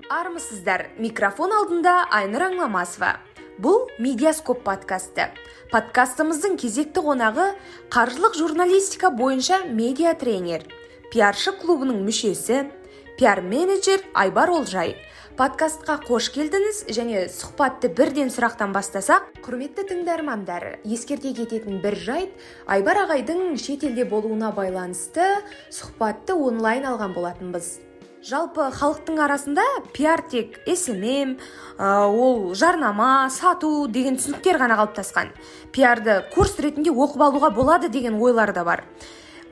Армысыздар, микрофон алдында Айнұр Аңламасова. Бұл Медиаскоп подкасты. Подкастымыздың кезекті қонағы қаржылық журналистика бойынша медиа-тренер, пиаршы клубының мүшесі, пиар-менеджер Айбар Олжай. Подкастқа қош келдіңіз және сұхбатты бірден сұрақтан бастасақ, құрметті тыңдармандар, ескерте кететін бір жайт, Айбар ағайдың шетелде болуына байланысты сұхбатты онлайн алған болатынбыз. Жалпы халықтың арасында пиар тек SMM, ол жарнама, сату деген түсініктер ғана қалыптасқан. Пиарды курс ретінде оқып алуға болады деген ойлар да бар.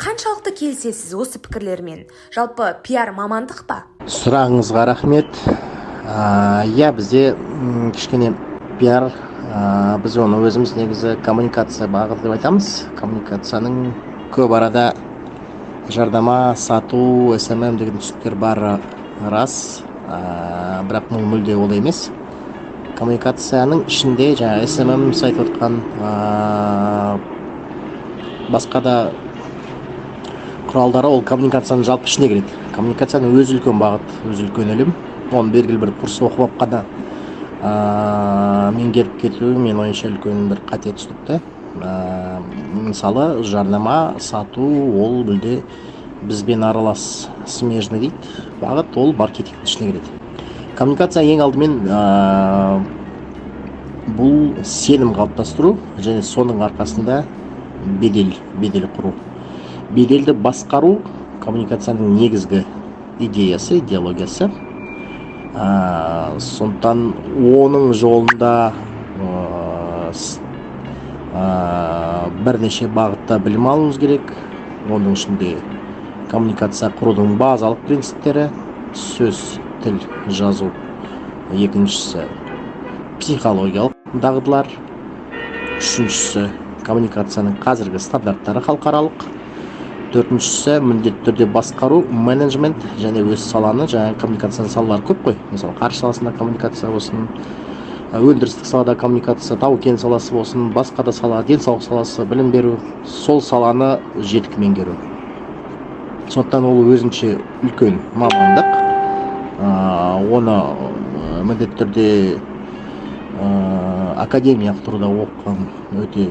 Қаншалықты келісесіз осы пікірлермен? Жалпы пиар мамандық па? Сұрағыңызға рахмет. Бізде кішкене пиар, біз оны өзіміз негізі коммуникация бағыты деп айтамыз. Коммуникацияның көп арада жарнама, сату, SMM деген түсініктер бар рас, бірақ бұл мүлде олай емес. Коммуникацияның ішінде жаңа SMM айтып отқан басқа да құралдары, ол коммуникацияның жалпы ішіне кіреді. Коммуникацияның өзі үлкен бағыт, өзі үлкен ілім. Оны белгілі бір курс оқып қана меңгеріп кету мен ойынша үлкен бір қате түсінікті. Мысалы, жарнама, сату, ол мүлде бізбен аралас, смежный дейді, бағыт, ол маркетингтің ішіне кіреді. Коммуникация ең алдымен бұл сенім қалыптастыру және соның арқасында бедел құру. Беделді басқару коммуникацияның негізгі идеясы, идеологиясы. Сондықтан оның жолында бірнеше бағытта білім алуымыз керек. Оның ішінде коммуникация құрудың базалық принциптері, сөз, тіл, жазу. Екіншісі психологиялық дағдылар. Үшіншісі коммуникацияның қазіргі стандарттары халықаралық. Төртіншісі міндетті түрде басқару, менеджмент және өз саланы, жаңа коммуникацияның салалары көп қой. Мысалы, қаржы саласында коммуникация болсын, өндірістік салада коммуникация, тау-кен саласы болсын, басқа да сала, денсаулық саласы, білім беру, сол саланы жетік меңгеру. Сондықтан ол өзінше үлкен мамандық. Оны міндетті түрде академиялық тұрғыда оқыған өте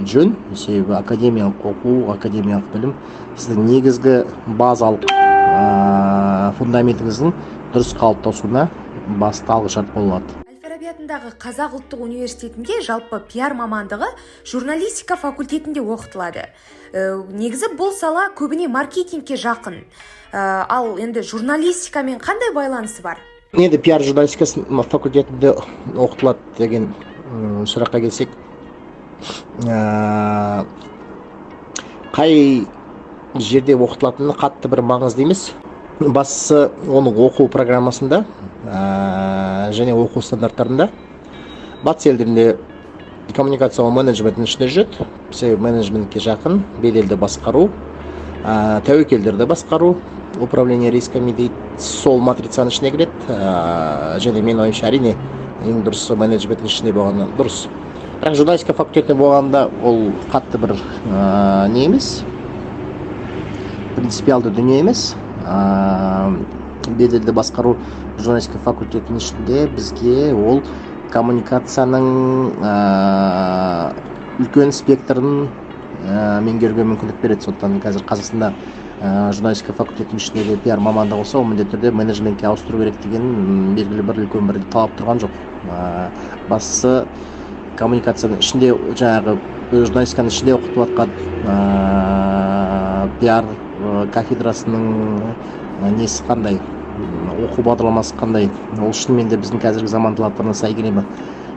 жөн. Себебі академиялық оқу, академиялық білім сіздің негізгі базалық фундаментіңіздің дұрыс қалыптасуына басты алғышарт болады. Әл-Фараби атындағы Қазақ ұлттық университетінде жалпы пиар мамандығы журналистика факультетінде оқытылады. Негізі бұл сала көбіне маркетингке жақын. Ал енді журналистикамен қандай байланысы бар? Енді пиар журналистикасы факультетінде оқытылады деген сұраққа келсек, қай жерде оқытылатыны қатты бір маңызды емес. Бастысы оның оқу программасында және оқу стандарттарында. Батыс елдерінде коммуникациялық менеджменттің ішінде жүреді. Себебі менеджментке жақын, беделді басқару, тәуекелдерді басқару, управление рисками дейді, сол матрицаның ішіне кіреді. Және мен ойымша әрине ең дұрысы менеджменттің ішінде болғаны дұрыс. Бірақ журналистика факультетінде болғанда ол қатты бір не емес, принципиалды дүние емес. Беделді басқару журналистика факультетінің ішінде бізге ол коммуникацияның үлкен спектрін меңгеруге мүмкіндік береді. Сондықтан қазір Қазақстанда журналистика факультетінің ішіндегі пиар мамандығы болса, ол міндетті түрде менеджментке ауыстыру керек деген белгілі бір үлкен бір талап тұрған жоқ. Бастысы коммуникацияның ішінде, жаңағы журналистиканың ішінде оқытып жатқан пиар кафедрасының несі қандай, оқу бағдарламасы қандай, ол шынымен де біздің қазіргі заман талаптарына сай келе ме,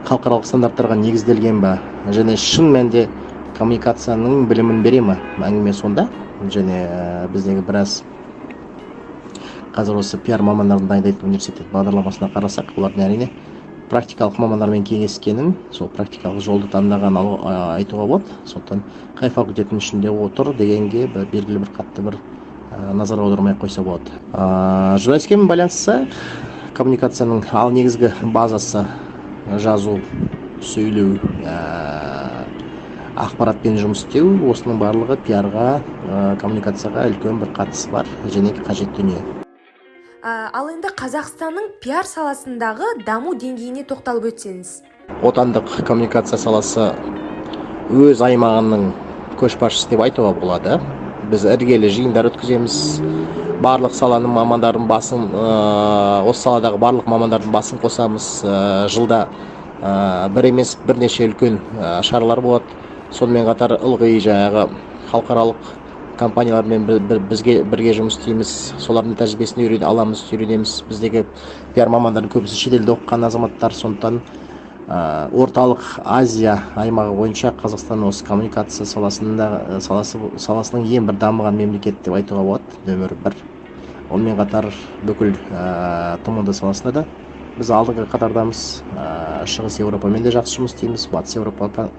халықаралық стандарттарға негізделген ба, және шын мәнінде коммуникацияның білімін бере ме, әңгіме сонда. Және біздегі біраз қазір осы пиар мамандарын дайындайтын университет бағдарламасына қарасақ, олардың әрине практикалық мамандармен кеңескенін, сол практикалық жолды таңдаған айтуға болады. Сондықтан қай факультеттің ішінде отыр дегенге белгілі бір қатты бір назар аудармай қойса болады. Журналистикамен байланысты коммуникацияның ал негізгі базасы жазу, сөйлеу, ақпаратпен жұмыс істеу, осының барлығы пиарға, коммуникацияға үлкен бір қатысы бар және қажет дүние. Ал енді Қазақстанның пиар саласындағы даму деңгейіне тоқталып өтсеңіз. Отандық коммуникация саласы өз аймағының көшбасшысы деп айтуға болады. Біз іргелі жиындар өткіземіз. Барлық саланың мамандарын осы саладағы барлық мамандардың басын қосамыз. Жылда бір емес бірнеше үлкен шаралар болады. Сонымен қатар ылғи жаңағы халықаралық компаниялармен бізге бірге жұмыс істейміз. Солардың тәжірибесін үйренеміз. Біздегі пиар мамандардың көбісі шетелде оқыған азаматтар, сондықтан орталық Азия аймағы бойынша Қазақстан осы коммуникация саласының ең бір дамыған мемлекет деп айтуға болады, нөмір 1. Онымен қатар бүкіл ТМО саласында да біз алдыңғы қатардамыз. Шығыс Еуропамен де жақсы жұмыс істейміз. Батыс Еуропа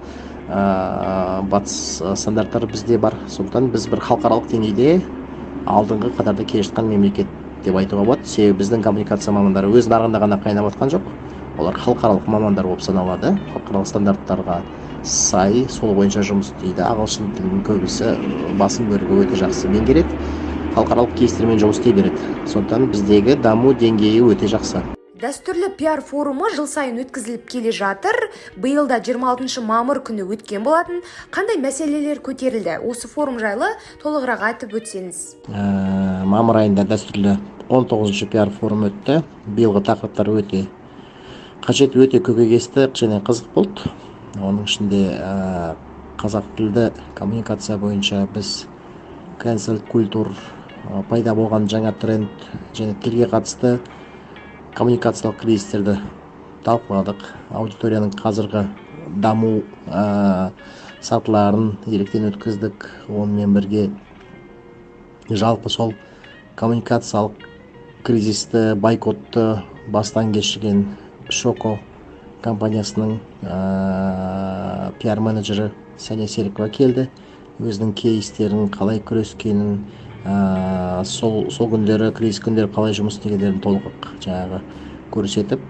батыс стандарттары бізде бар. Сондықтан біз бір халықаралық деңгейде алдыңғы қатарда келе жатқан мемлекет деп айтуға болады. Себебі біздің коммуникация мамандары өз нарығында ғана қайнап жатқан жоқ. Олар халықаралық мамандар болып саналады. Халықаралық стандарттарға сай сол бойынша жұмыс істейді. Ағылшын тілінің көбісі басым бөлігі өте жақсы меңгереді. Халықаралық кейстермен жұмыс істей береді. Сондықтан біздегі даму деңгейі өте жақсы. Дәстүрлі пиар форумы жыл сайын өткізіліп келе жатыр. Биылда 26 мамыр күні өткен болатын. Қандай мәселелер көтерілді? Осы форум жайлы толығырақ айтып өтсеңіз. Мамыр айында дәстүрлі 19 пиар форум өтті. Биылғы тақырыптар өте қажет, өте көкейкесті және қызық болды. Оның ішінде қазақ тілді коммуникация бойынша біз cancel культур, пайда болған жаңа тренд және тілге қатысты коммуникациялық кризистерді талқыладық. Аудиторияның қазіргі даму сатыларын електен өткіздік. Онымен бірге жалпы сол коммуникациялық кризисті, бойкотты бастан кешірген Шоко компаниясының пиар менеджері Сәния Серікова келді. Өзінің кейстерін қалай күрескенін, сол күндері, кризис күндері қалай жұмыс істегендерін толық жаңағы көрсетіп,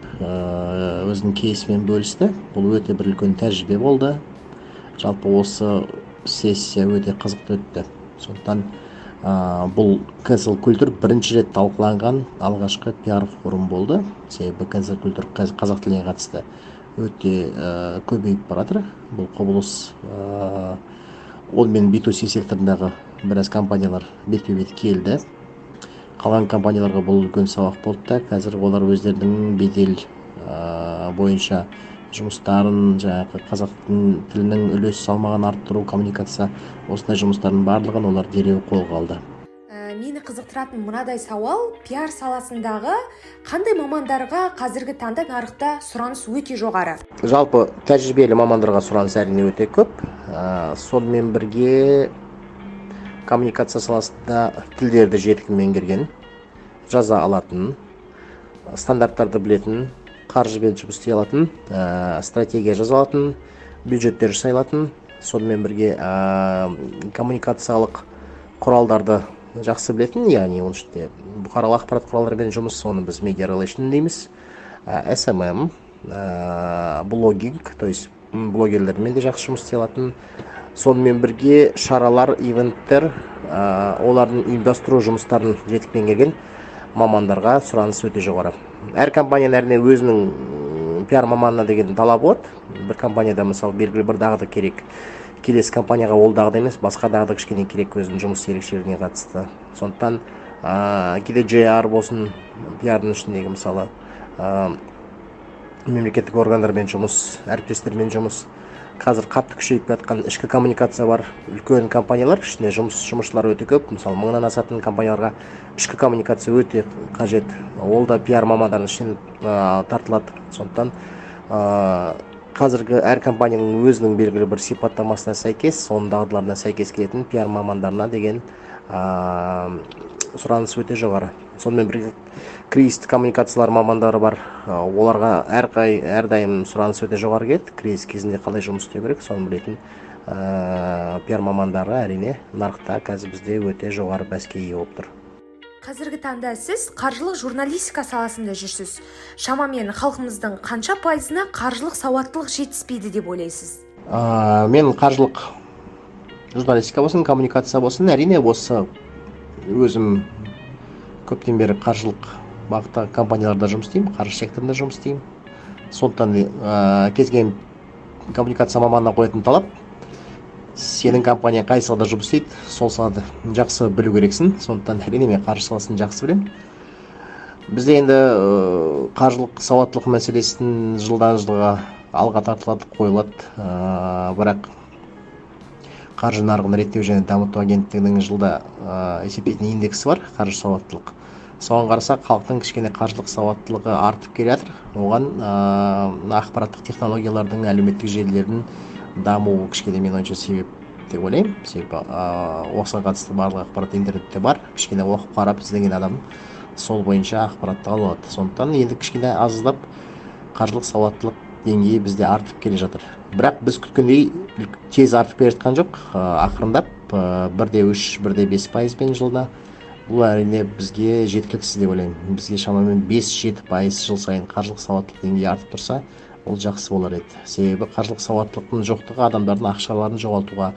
өзінің кейсімен бөлісті. Бұл өте бір үлкен тәжірибе болды. Жалпы осы сессия өте қызықты өтті. Сондықтан бұл cancel культур бірінші рет талқыланған алғашқы пиар форум болды. Себебі cancel культур қазақ тіліне қатысты өте көбейіп баратыр. Бұл құбылыс онымен B2C секторындағы біраз компаниялар бетпе-бет келді. Қалған компанияларға бұл үлкен сабақ болды да, қазір олар өздерінің бедел бойынша жұмыстарын, жаңағы қазақ тілінің үлес салмағын арттыру, коммуникация, осындай жұмыстардың барлығын олар дереу қолға алды. Мені қызықтыратын мынадай сауал, пиар саласындағы қандай мамандарға қазіргі таңда нарықта сұраныс өте жоғары? Жалпы тәжірибелі мамандарға сұраныс әрине өте көп. Сонымен бірге коммуникация саласында тілдерді жетік меңгерген, жаза алатын, стандарттарды білетін, қаржымен жұмыс істей алатын, стратегия жаза алатын, бюджеттер жасай алатын, сонымен бірге коммуникациялық құралдарды жақсы білетін, яғни оның ішінде бұқаралық ақпарат құралдарымен жұмыс, оны біз media relation дейміз, SMM, блогинг, то есть блогерлермен де жақсы жұмыс істей алатын, сонымен бірге шаралар, ивенттер, олардың ұйымдастыру жұмыстарын жетік меңгерген мамандарға сұраныс өте жоғары. Әр компанияның әрине өзінің пиар маманына деген талабы болады. Бір компанияда мысалы белгілі бір дағды керек. Келесі компанияға ол дағды емес, басқа дағды кішкене керек өзінің жұмыс ерекшелігіне қатысты. Сондықтан кейде JR болсын, пиардың ішіндегі мысалы мемлекеттік органдармен жұмыс, әріптестермен жұмыс. Қазір қатты күшейіп жатқан ішкі коммуникация бар. Үлкен компаниялар, ішінде жұмысшылар өте көп. Мысалы, 1000-нан асатын компанияларға ішкі коммуникация өте қажет. Ол да пиар мамандарының ішінен тартылады. Сондықтан қазіргі әр компанияның өзінің белгілі бір сипаттамасына сәйкес, соның дағдыларына сәйкес келетін пиар мамандарына деген сұраныс өте жоғары. Сонымен бірге кризистік коммуникациялар мамандары бар. Оларға әрдайым сұраныс өте жоғары келеді. Кризис кезінде қалай жұмыс істеу керек, соны білетін пиар мамандары әрине нарықта қазір бізде өте жоғары бәсекеге ие болып тұр. Қазіргі таңда сіз қаржылық журналистика саласында жүрсіз. Шамамен халқымыздың қанша пайызына қаржылық сауаттылық жетіспейді деп ойлайсыз? Мен қаржылық журналистика болсын, коммуникация болсын, әрине осы өзім көптен бері қаржылық бағыттағы компанияларда жұмыс істеймін, қаржы секторында жұмыс істеймін. Сондықтан кез келген коммуникация маманына қоятын талап, сенің компания қай салада жұмыс істейді, сол салады жақсы білу керексің. Сондықтан әрине мен қаржы саласын жақсы білемін. Бізде енді қаржылық сауаттылық мәселесін жылдан жылға алға тартылады, қойылады. Бірақ қаржы нарығын реттеу және дамыту агенттігінің жылда есептейтін индексі бар, қаржы сауаттылық. Соған қарасақ, халықтың кішкене қаржылық сауаттылығы артып келе жатыр. Оған ақпараттық технологиялардың, әлеуметтік желілердің дамуы кішкене мен ойымша себеп деп ойлаймын. Себебі осыған қатысты барлық ақпарат интернетте бар. Кішкене оқып қарап іздеген адам сол бойынша ақпаратты ала алады. Сондықтан енді кішкене аздап қаржылық сауаттылық деңгейі бізде артып келе жатыр. Бірақ біз күткендей тез артып келе жатқан жоқ. Ақырындап 1,3, 1,5% жылда. Бұл әрине бізге жеткіліксіз деп ойлаймын. Бізге шамамен 5-7% жыл сайын қаржылық сауаттылық деңгейі артып тұрса, ол жақсы болар еді. Себебі қаржылық сауаттылықтың жоқтығы адамдардың ақшаларын жоғалтуға,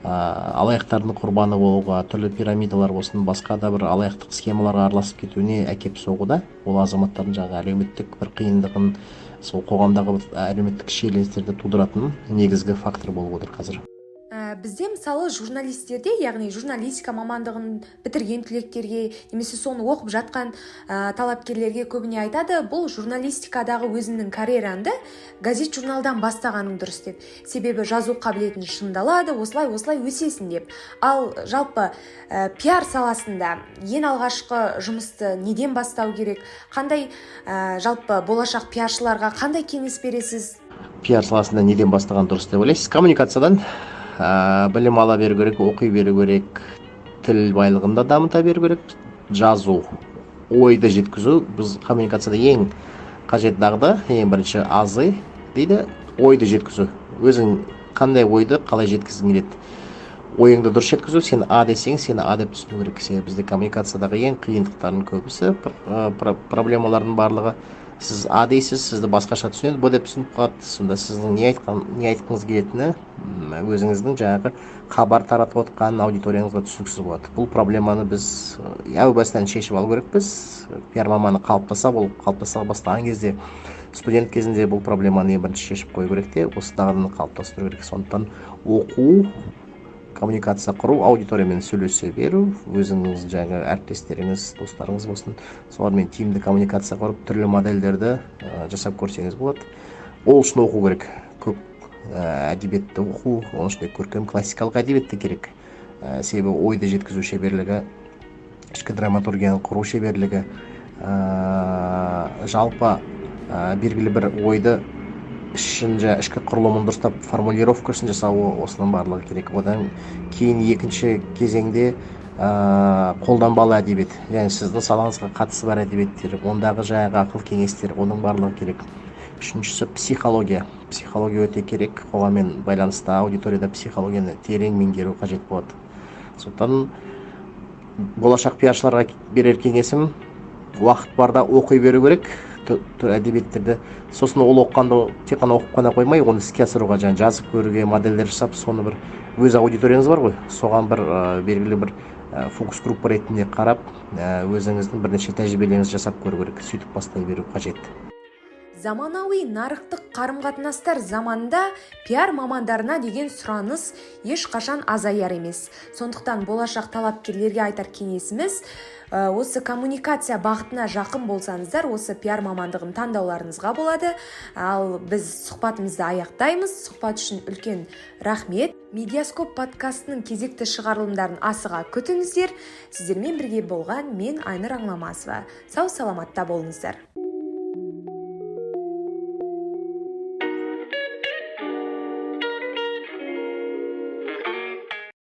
алаяқтардың құрбаны болуға, түрлі пирамидалар болсын, басқа да бір алаяқтық схемаларға араласып кетуіне әкеп соғуда. Ол азаматтардың жаңағы әлеуметтік бір қиындығын, сол қоғамдағы әлеуметтік шиеленістерді тудыратын негізгі фактор болып отыр қазір. Бізде мысалы журналистерде, яғни журналистика мамандығын бітірген түлектерге, немесе соны оқып жатқан талапкерлерге көбіне айтады, бұл журналистикадағы өзінің карьераңды газет журналдан бастағаның дұрыс деп. Себебі жазу қабілетін шыңдалады, осылай өсесің деп. Ал жалпы пиар саласында ең алғашқы жұмысты неден бастау керек? Қандай жалпы болашақ пиаршыларға қандай кеңес бересіз? Пиар саласында неден бастаған дұрыс деп ойлайсыз? Коммуникациядан білім ала беру керек, оқи беру керек, тіл байлығын да дамыта беру керек, жазу, ойды жеткізу. Біз коммуникацияда ең қажет дағды, ең бірінші азы дейді, ойды жеткізу. Өзің қандай ойды қалай жеткізгің келеді? Ойыңды дұрыс жеткізу, сен А десең, сені А деп түсіну керек. Бізде коммуникациядағы ең қиындықтардың көбісі, проблемалардың барлығы, сіз А дейсіз, сізді басқаша түсінеді, Б деп түсініп қалады. Сонда сіздің не айтқыңыз келетіні өзіңіздің жаңағы хабар таратып отқан аудиторияңызға түсініксіз болады. Бұл проблеманы біз әу бастан шешіп алу керекпіз. Пиар маманы қалыптаса бастаған кезде, студент кезінде бұл проблеманы ең бірінші шешіп қою керек те, осы дағдыны қалыптастыру керек. Сондықтан оқу, коммуникация құру, аудиториямен сөйлесе беру, өзіңіз жаңағы әріптестеріңіз, достарыңыз болсын, солармен тиімді коммуникация құрып, түрлі модельдерді жасап көрсеңіз болады. Ол үшін оқу керек. Көп әдебиетті оқу, оның ішінде көркем классикалық әдебиетті керек. Себебі ойды жеткізу шеберлігі, ішкі драматургияны құру шеберлігі, жалпы белгілі бір ойды ішкі құрылымын дұрыстап формулировкасын жасау, осының барлығы керек. Одан кейін екінші кезеңде қолданбалы әдебиет, яғни сіздің салаңызға қатысы бар әдебиеттер, ондағы жаңағы ақыл кеңестер, оның барлығы керек. Үшіншісі психология. Психология өте керек. Қоғаммен байланыста, аудиторияда психологияны терең меңгеру қажет болады. Сондықтан болашақ пиаршыларға берер кеңесім, уақыт барда оқи беру керек әдебиеттерді. Сосын ол оқығанды тек қана оқып қана қоймай, оны іске асыруға, жазып көруге, модельдер жасап, соны бір өз аудиторияңыз бар ғой, соған бір белгілі бір фокус группа ретінде қарап, өзіңіздің бірнеше тәжірибелеріңізді жасап көру керек, сөйтіп бастай беру қажет. Заманауи нарықтық қарым-қатынастар заманында пиар мамандарына деген сұраныс ешқашан азаяр емес. Сондықтан болашақ талапкерлерге айтар кеңесіміз, осы коммуникация бағытына жақын болсаңыздар, осы пиар мамандығын таңдауларыңызға болады. Ал біз сұхбатымызды аяқтаймыз. Сұхбат үшін үлкен рахмет. Медиаскоп подкастының кезекті шығарылымдарын асыға күтіңіздер. Сіздермен бірге болған мен Айнұр Аңламасова. Сау саламатта болыңыздар.